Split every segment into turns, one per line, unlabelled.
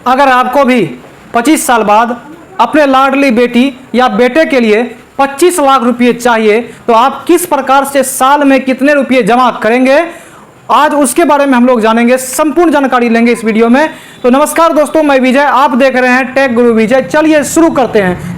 अगर आपको भी 25 साल बाद अपने लाडली बेटी या बेटे के लिए 25 लाख रुपए चाहिए तो आप किस प्रकार से साल में कितने रुपए जमा करेंगे, आज उसके बारे में हम लोग जानेंगे, संपूर्ण जानकारी लेंगे इस वीडियो में। तो नमस्कार दोस्तों, मैं विजय, आप देख रहे हैं टेक गुरु विजय। चलिए शुरू करते हैं।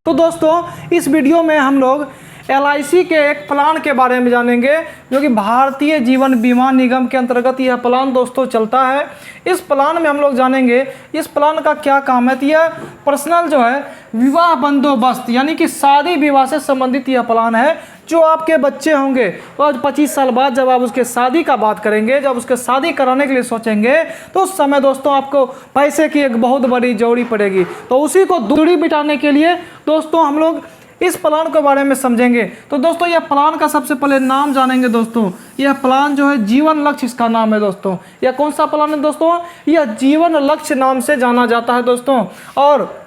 तो दोस्तों, इस वीडियो में हम लोग LIC के एक प्लान के बारे में जानेंगे, जो कि भारतीय जीवन बीमा निगम के अंतर्गत यह प्लान दोस्तों चलता है। इस प्लान में हम लोग जानेंगे इस प्लान का क्या काम है। तो यह पर्सनल जो है विवाह बंदोबस्त यानी कि शादी विवाह से संबंधित यह प्लान है। जो आपके बच्चे होंगे और 25 साल बाद जब आप उसके शादी का बात करेंगे, जब उसके शादी कराने के लिए सोचेंगे, तो उस समय दोस्तों आपको पैसे की एक बहुत बड़ी जरूरी पड़ेगी। तो उसी को दूरी मिटाने के लिए दोस्तों हम लोग इस प्लान के बारे में समझेंगे। तो दोस्तों यह प्लान का सबसे पहले नाम जानेंगे। दोस्तों यह प्लान जो है जीवन लक्ष्य इसका नाम है। दोस्तों यह कौन सा प्लान है दोस्तों? यह जीवन लक्ष्य नाम से जाना जाता है दोस्तों। और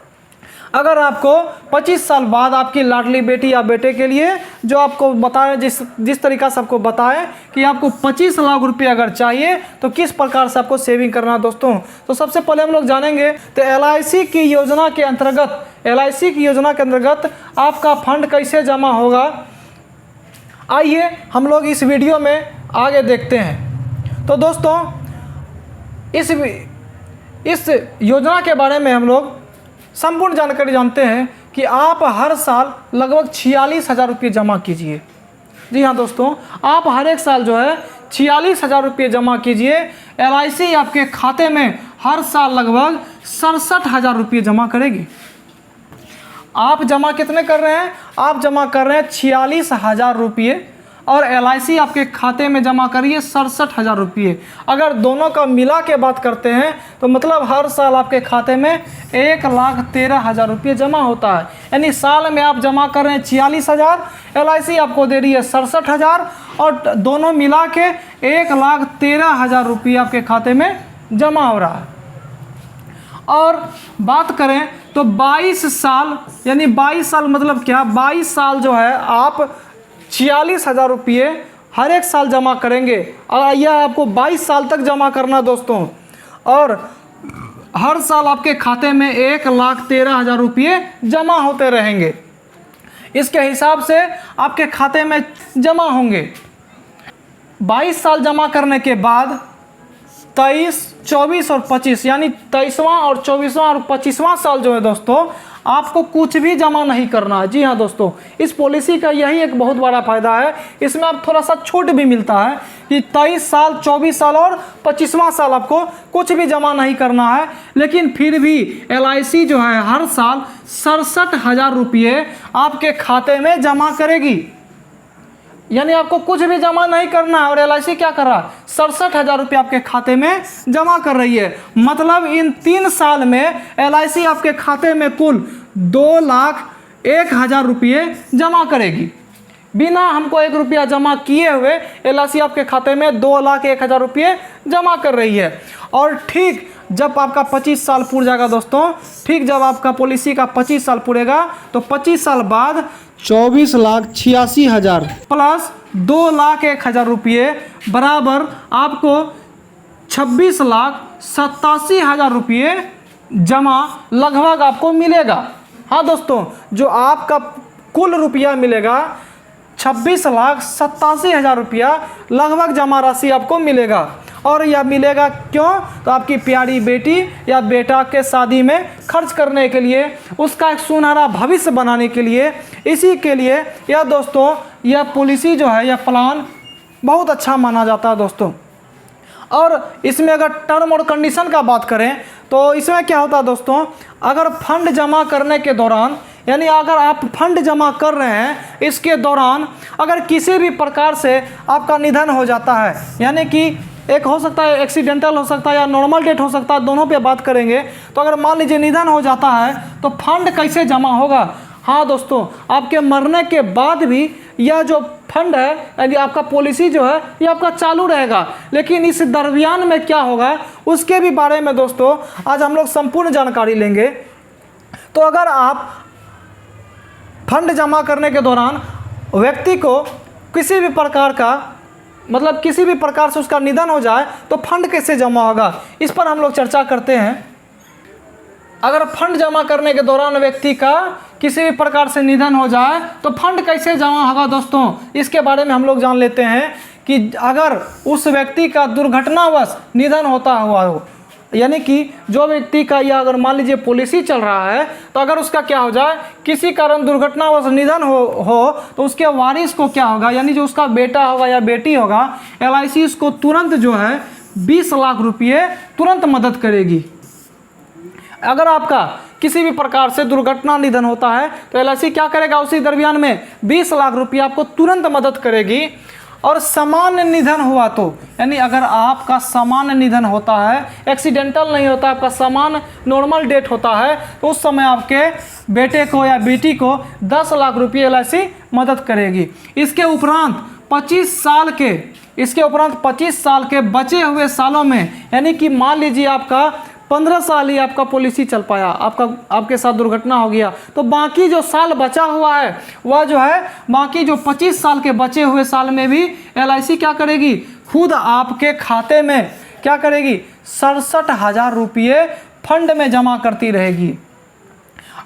अगर आपको 25 साल बाद आपकी लाडली बेटी या बेटे के लिए जो आपको बताएं, जिस तरीका से आपको बताएं कि आपको 25 लाख रुपए अगर चाहिए तो किस प्रकार से आपको सेविंग करना है दोस्तों। तो सबसे पहले हम लोग जानेंगे तो LIC की योजना के अंतर्गत आपका फंड कैसे जमा होगा। आइए हम लोग इस वीडियो में आगे देखते हैं। तो दोस्तों इस योजना के बारे में हम लोग संपूर्ण जानकारी जानते हैं कि आप हर साल लगभग 46,000 रुपये जमा कीजिए। जी हाँ दोस्तों, आप हर एक साल जो है 46,000 रुपये जमा कीजिए। LIC आपके खाते में हर साल लगभग 67,000 रुपये जमा करेगी। आप जमा कितने कर रहे हैं? आप जमा कर रहे हैं 46,000 रुपये और LIC आपके खाते में जमा करिए 67,000 रुपये। अगर दोनों का मिला के बात करते हैं तो मतलब हर साल आपके खाते में 1,13,000 रुपये जमा होता है। यानी साल में आप जमा कर रहे हैं 46,000, LIC आपको दे रही है 67,000 और दोनों मिला के 1,13,000 रुपये आपके खाते में जमा हो रहा है। और बात करें तो 22 साल, यानी 22 साल मतलब क्या? 22 साल जो है आप 46,000 रुपये हर एक साल जमा करेंगे और यह आपको 22 साल तक जमा करना दोस्तों। और हर साल आपके खाते में 1,13,000 रुपये जमा होते रहेंगे। इसके हिसाब से आपके खाते में जमा होंगे। 22 साल जमा करने के बाद 23, 24 और 25 यानी 23वां और 24वां और 25वां साल जो है दोस्तों आपको कुछ भी जमा नहीं करना है। जी हाँ दोस्तों, इस पॉलिसी का यही एक बहुत बड़ा फायदा है। इसमें आप थोड़ा सा छूट भी मिलता है कि 23 साल, 24 साल और 25वां साल आपको कुछ भी जमा नहीं करना है। लेकिन फिर भी LIC जो है हर साल 67,000 रुपये आपके खाते में जमा करेगी। यानी आपको कुछ भी जमा नहीं करना है और LIC क्या कर रहा है? 67,000 रुपये आपके खाते में जमा कर रही है। मतलब इन 3 साल में LIC आपके खाते में कुल 2,01,000 रुपये जमा करेगी। बिना हमको 1 रुपया जमा किए हुए LIC आपके खाते में 2,01,000 रुपये जमा कर रही है। और ठीक जब आपका 25 साल पूरा जाएगा दोस्तों, ठीक जब आपका पॉलिसी का 25 साल पूरेगा तो 25 साल बाद 24,86,000 प्लस 2,01,000 रुपये बराबर आपको 26,87,000 रुपये जमा लगभग आपको मिलेगा। हाँ दोस्तों, जो आपका कुल रुपया मिलेगा 26,87,000 रुपया लगभग जमा राशि आपको मिलेगा। और यह मिलेगा क्यों? तो आपकी प्यारी बेटी या बेटा के शादी में खर्च करने के लिए, उसका एक सुनहरा भविष्य बनाने के लिए, इसी के लिए यह दोस्तों यह पॉलिसी जो है, यह प्लान बहुत अच्छा माना जाता है दोस्तों। और इसमें अगर टर्म और कंडीशन का बात करें तो इसमें क्या होता है दोस्तों, अगर फंड जमा करने के दौरान, यानी अगर आप फंड जमा कर रहे हैं इसके दौरान अगर किसी भी प्रकार से आपका निधन हो जाता है, यानी कि एक हो सकता है एक्सीडेंटल हो सकता है या नॉर्मल डेथ हो सकता है, दोनों पे बात करेंगे। तो अगर मान लीजिए निधन हो जाता है तो फंड कैसे जमा होगा? हाँ दोस्तों, आपके मरने के बाद भी यह जो फंड है यानी आपका पॉलिसी जो है ये आपका चालू रहेगा। लेकिन इस दरमियान में क्या होगा उसके भी बारे में दोस्तों आज हम लोग संपूर्ण जानकारी लेंगे। तो अगर आप फंड जमा करने के दौरान व्यक्ति को किसी भी प्रकार का मतलब किसी भी प्रकार से उसका निधन हो जाए तो फंड कैसे जमा होगा, इस पर हम लोग चर्चा करते हैं। अगर फंड जमा करने के दौरान व्यक्ति का किसी भी प्रकार से निधन हो जाए तो फंड कैसे जमा होगा दोस्तों, इसके बारे में हम लोग जान लेते हैं कि अगर उस व्यक्ति का दुर्घटनावश निधन होता हुआ हो, यानी कि जो व्यक्ति का या अगर मान लीजिए पॉलिसी चल रहा है तो अगर उसका क्या हो जाए किसी कारण दुर्घटनावश निधन हो तो उसके वारिस को क्या होगा, यानी जो उसका बेटा होगा या बेटी होगा, LIC उसको तुरंत जो है 20 लाख रुपये तुरंत मदद करेगी। अगर आपका किसी भी प्रकार से दुर्घटना निधन होता है तो LIC क्या करेगा, उसी दरमियान में 20 लाख रुपये आपको तुरंत मदद करेगी। और सामान्य निधन हुआ तो, यानी अगर आपका सामान्य निधन होता है, एक्सीडेंटल नहीं होता, आपका सामान्य नॉर्मल डेथ होता है, तो उस समय आपके बेटे को या बेटी को 10 लाख रुपये LIC मदद करेगी। इसके उपरांत 25 साल के बचे हुए सालों में, यानी कि मान लीजिए आपका 15 साल ही आपका पॉलिसी चल पाया, आपके साथ दुर्घटना हो गया, तो बाकी जो साल बचा हुआ है वह जो है बाकी जो 25 साल के बचे हुए साल में भी LIC क्या करेगी, खुद आपके खाते में क्या करेगी, 67,000 रुपये फंड में जमा करती रहेगी।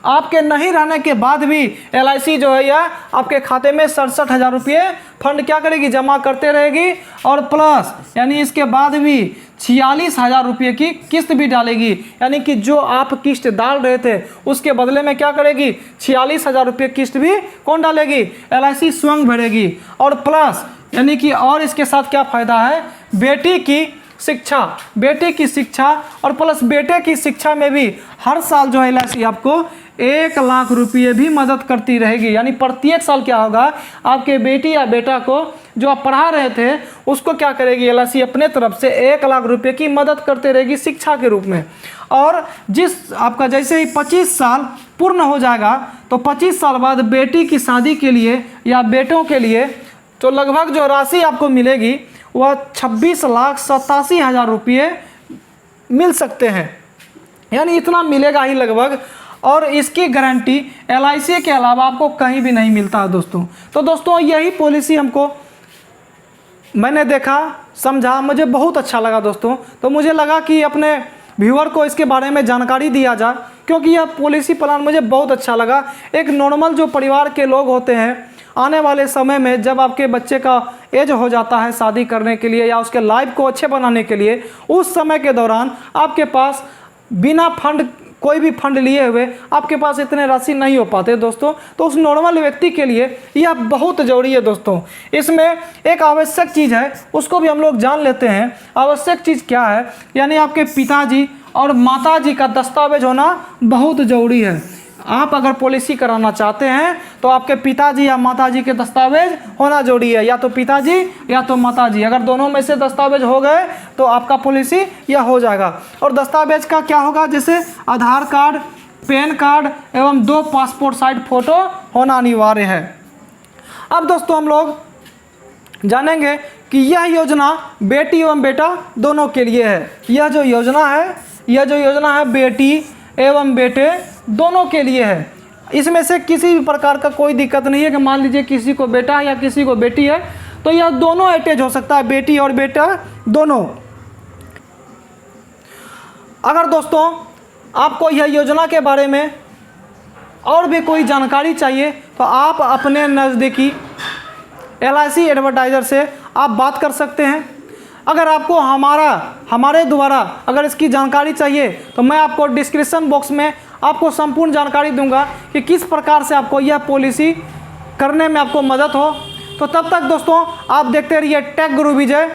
आपके नहीं रहने के बाद भी LIC जो है यह आपके खाते में 67,000 रुपये फंड क्या करेगी, जमा करते रहेगी। और प्लस यानी इसके बाद भी 46,000 रुपये की किस्त भी डालेगी, यानी कि जो आप किस्त डाल रहे थे उसके बदले में क्या करेगी, 46,000 रुपये किस्त भी कौन डालेगी, LIC स्वयं भरेगी। और प्लस यानी कि और इसके साथ क्या फ़ायदा है, बेटी की शिक्षा और प्लस बेटे की शिक्षा में भी हर साल जो है LIC आपको 1 लाख रुपये भी मदद करती रहेगी। यानी प्रत्येक साल क्या होगा, आपके बेटी या बेटा को जो आप पढ़ा रहे थे उसको क्या करेगी, LIC अपने तरफ से 1 लाख रुपये की मदद करते रहेगी शिक्षा के रूप में। और जिस आपका जैसे ही 25 साल पूर्ण हो जाएगा तो 25 साल बाद बेटी की शादी के लिए या बेटों के लिए तो लगभग जो राशि आपको मिलेगी वह 26,87,000 रुपये मिल सकते हैं, यानी इतना मिलेगा ही लगभग। और इसकी गारंटी LIC के अलावा आपको कहीं भी नहीं मिलता है दोस्तों। तो दोस्तों यही पॉलिसी मैंने देखा, समझा, मुझे बहुत अच्छा लगा दोस्तों। तो मुझे लगा कि अपने व्यूअर को इसके बारे में जानकारी दिया जाए, क्योंकि यह पॉलिसी प्लान मुझे बहुत अच्छा लगा। एक नॉर्मल जो परिवार के लोग होते हैं, आने वाले समय में जब आपके बच्चे का एज हो जाता है शादी करने के लिए या उसके लाइफ को अच्छे बनाने के लिए, उस समय के दौरान आपके पास बिना कोई भी फंड लिए हुए आपके पास इतने राशि नहीं हो पाते दोस्तों। तो उस नॉर्मल व्यक्ति के लिए यह बहुत ज़रूरी है दोस्तों। इसमें एक आवश्यक चीज़ है, उसको भी हम लोग जान लेते हैं। आवश्यक चीज़ क्या है, यानी आपके पिताजी और माताजी का दस्तावेज होना बहुत ज़रूरी है। आप अगर पॉलिसी कराना चाहते हैं तो आपके पिताजी या माताजी के दस्तावेज होना जरूरी है, या तो पिताजी या तो माताजी, अगर दोनों में से दस्तावेज हो गए तो आपका पॉलिसी यह हो जाएगा। और दस्तावेज का क्या होगा, जैसे आधार कार्ड, पैन कार्ड एवं 2 पासपोर्ट साइज फ़ोटो होना अनिवार्य है। अब दोस्तों हम लोग जानेंगे कि यह योजना बेटी एवं बेटा दोनों के लिए है। यह जो योजना है बेटी एवं बेटे दोनों के लिए है। इसमें से किसी भी प्रकार का कोई दिक्कत नहीं है कि मान लीजिए किसी को बेटा है या किसी को बेटी है, तो यह दोनों अटैच हो सकता है, बेटी और बेटा दोनों। अगर दोस्तों आपको यह योजना के बारे में और भी कोई जानकारी चाहिए तो आप अपने नज़दीकी LIC एडवर्टाइज़र से आप बात कर सकते हैं। अगर आपको हमारे द्वारा अगर इसकी जानकारी चाहिए तो मैं आपको डिस्क्रिप्शन बॉक्स में आपको संपूर्ण जानकारी दूंगा कि किस प्रकार से आपको यह पॉलिसी करने में आपको मदद हो। तो तब तक दोस्तों आप देखते रहिए टेक गुरु विजय।